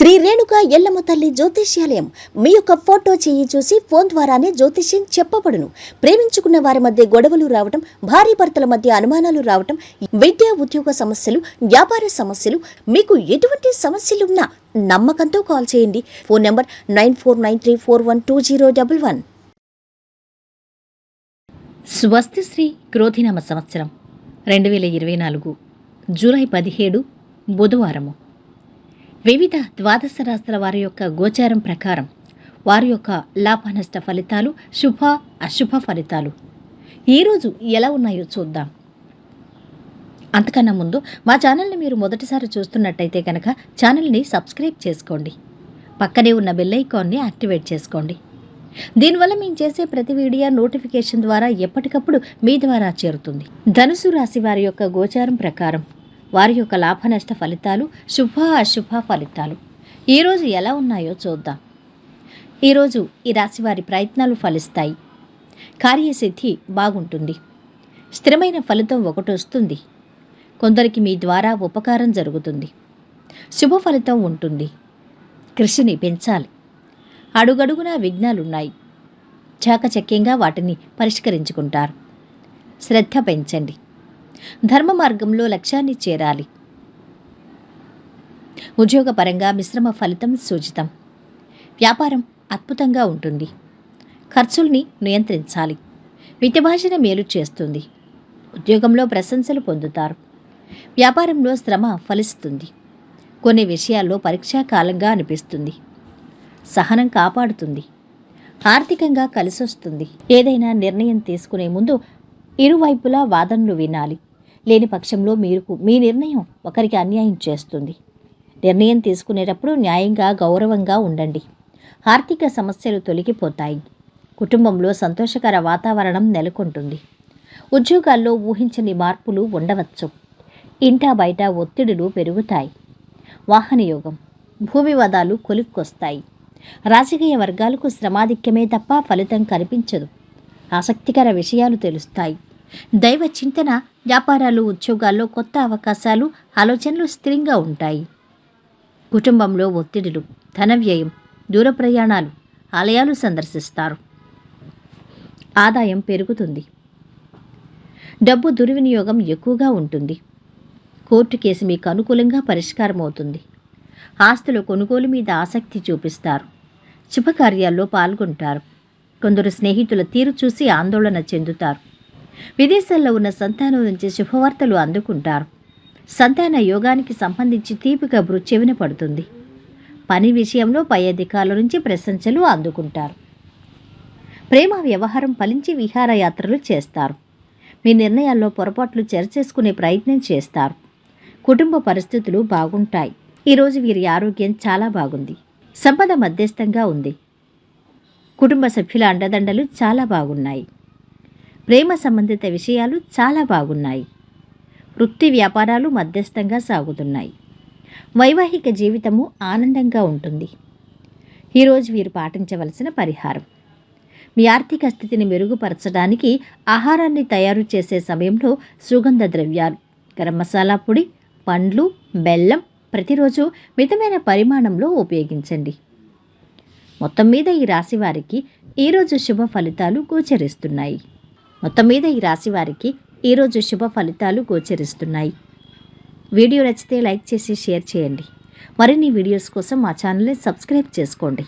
శ్రీ రేణుక ఎల్లమ్మ తల్లి జ్యోతిష్యాలయం మీ యొక్క ఫోటో చేయి చూసి ఫోన్ ద్వారానే జ్యోతిష్యం చెప్పబడును. ప్రేమించుకున్న వారి మధ్య గొడవలు రావటం, భార్య భర్తల మధ్య అనుమానాలు రావటం, విద్యా ఉద్యోగ సమస్యలు, వ్యాపార సమస్యలు, మీకు ఎటువంటి సమస్యలున్నా నమ్మకంతో కాల్ చేయండి. Phone number 9493412011. స్వస్తిశ్రీ క్రోధినామ సంవత్సరం 2024 జూలై 17 బుధవారము. వివిధ ద్వాదశ రాశుల వారి యొక్క గోచారం ప్రకారం వారి యొక్క లాభనష్ట ఫలితాలు, శుభ అశుభ ఫలితాలు ఈరోజు ఎలా ఉన్నాయో చూద్దాం. అంతకన్నా ముందు మా ఛానల్ని మీరు మొదటిసారి చూస్తున్నట్టయితే కనుక ఛానల్ని సబ్స్క్రైబ్ చేసుకోండి. పక్కనే ఉన్న బెల్ ఐకాన్ని యాక్టివేట్ చేసుకోండి. దీనివల్ల మేము చేసే ప్రతి వీడియో నోటిఫికేషన్ ద్వారా ఎప్పటికప్పుడు మీ ద్వారా చేరుతుంది. ధనుసు రాశి వారి యొక్క గోచారం ప్రకారం వారి యొక్క లాభనష్ట ఫలితాలు, శుభ అశుభ ఫలితాలు ఈరోజు ఎలా ఉన్నాయో చూద్దాం. ఈరోజు ఈ రాశి వారి ప్రయత్నాలు ఫలిస్తాయి. కార్యసిద్ధి బాగుంటుంది. స్థిరమైన ఫలితం ఒకటి వస్తుంది. కొందరికి మీ ద్వారా ఉపకారం జరుగుతుంది. శుభ ఫలితం ఉంటుంది. కృషిని పెంచాలి. అడుగడుగునా విఘ్నాలున్నాయి. చాకచక్యంగా వాటిని పరిష్కరించుకుంటారు. శ్రద్ధ పెంచండి. ధర్మ మార్గంలో లక్ష్యాన్ని చేరాలి. ఉద్యోగపరంగా మిశ్రమ ఫలితం సూచితం. వ్యాపారం అద్భుతంగా ఉంటుంది. ఖర్చుల్ని నియంత్రించాలి. విద్యభాషణ మేలు చేస్తుంది. ఉద్యోగంలో ప్రశంసలు పొందుతారు. వ్యాపారంలో శ్రమ ఫలిస్తుంది. కొన్ని విషయాల్లో పరీక్షాకాలంగా అనిపిస్తుంది. సహనం కాపాడుతుంది. ఆర్థికంగా కలిసొస్తుంది. ఏదైనా నిర్ణయం తీసుకునే ముందు ఇరువైపులా వాదనలు వినాలి. లేని పక్షంలో మీ నిర్ణయం ఒకరికి అన్యాయం చేస్తుంది. నిర్ణయం తీసుకునేటప్పుడు న్యాయంగా, గౌరవంగా ఉండండి. ఆర్థిక సమస్యలు తొలగిపోతాయి. కుటుంబంలో సంతోషకర వాతావరణం నెలకొంటుంది. ఉద్యోగాల్లో ఊహించని మార్పులు ఉండవచ్చు. ఇంటా బయట ఒత్తిడులు పెరుగుతాయి. వాహన యోగం, భూ వివాదాలు కొలిక్కొస్తాయి. రాజకీయ వర్గాలకు శ్రమాధిక్యమే తప్ప ఫలితం కనిపించదు. ఆసక్తికర విషయాలు తెలుస్తాయి. దైవ చింతన, వ్యాపారాలు, ఉద్యోగాల్లో కొత్త అవకాశాలు, ఆలోచనలు స్థిరంగా ఉంటాయి. కుటుంబంలో ఒత్తిడులు, ధన వ్యయం, దూర ప్రయాణాలు, ఆలయాలు సందర్శిస్తారు. ఆదాయం పెరుగుతుంది. డబ్బు దుర్వినియోగం ఎక్కువగా ఉంటుంది. కోర్టు కేసు మీకు అనుకూలంగా పరిష్కారం అవుతుంది. ఆస్తుల కొనుగోలు మీద ఆసక్తి చూపిస్తారు. శుభకార్యాల్లో పాల్గొంటారు. కొందరు స్నేహితుల తీరు చూసి ఆందోళన చెందుతారు. విదేశాల్లో ఉన్న సంతానం నుంచి శుభవార్తలు అందుకుంటారు. సంతాన యోగానికి సంబంధించి తీపి కబురు చెవిన పడుతుంది. పని విషయంలో పై అధికారుల నుంచి ప్రశంసలు అందుకుంటారు. ప్రేమ వ్యవహారం ఫలించి విహారయాత్రలు చేస్తారు. మీ నిర్ణయాల్లో పొరపాట్లు సరిచేసుకునే ప్రయత్నం చేస్తారు. కుటుంబ పరిస్థితులు బాగుంటాయి. ఈరోజు వీరి ఆరోగ్యం చాలా బాగుంది. సంపద మధ్యస్థంగా ఉంది. కుటుంబ సభ్యుల అండదండలు చాలా బాగున్నాయి. ప్రేమ సంబంధిత విషయాలు చాలా బాగున్నాయి. వృత్తి వ్యాపారాలు మధ్యస్థంగా సాగుతున్నాయి. వైవాహిక జీవితము ఆనందంగా ఉంటుంది. ఈరోజు వీరు పాటించవలసిన పరిహారం: మీ ఆర్థిక స్థితిని మెరుగుపరచడానికి ఆహారాన్ని తయారు చేసే సమయంలో సుగంధ ద్రవ్యాలు, గరం మసాలా పొడి, పండ్లు, బెల్లం ప్రతిరోజు మితమైన పరిమాణంలో ఉపయోగించండి. మొత్తం మీద ఈ రాశి వారికి ఈరోజు శుభ ఫలితాలు గోచరిస్తున్నాయి. వీడియో నచ్చితే లైక్ చేసి షేర్ చేయండి. మరిన్ని వీడియోస్ కోసం మా ఛానల్ని సబ్స్క్రైబ్ చేసుకోండి.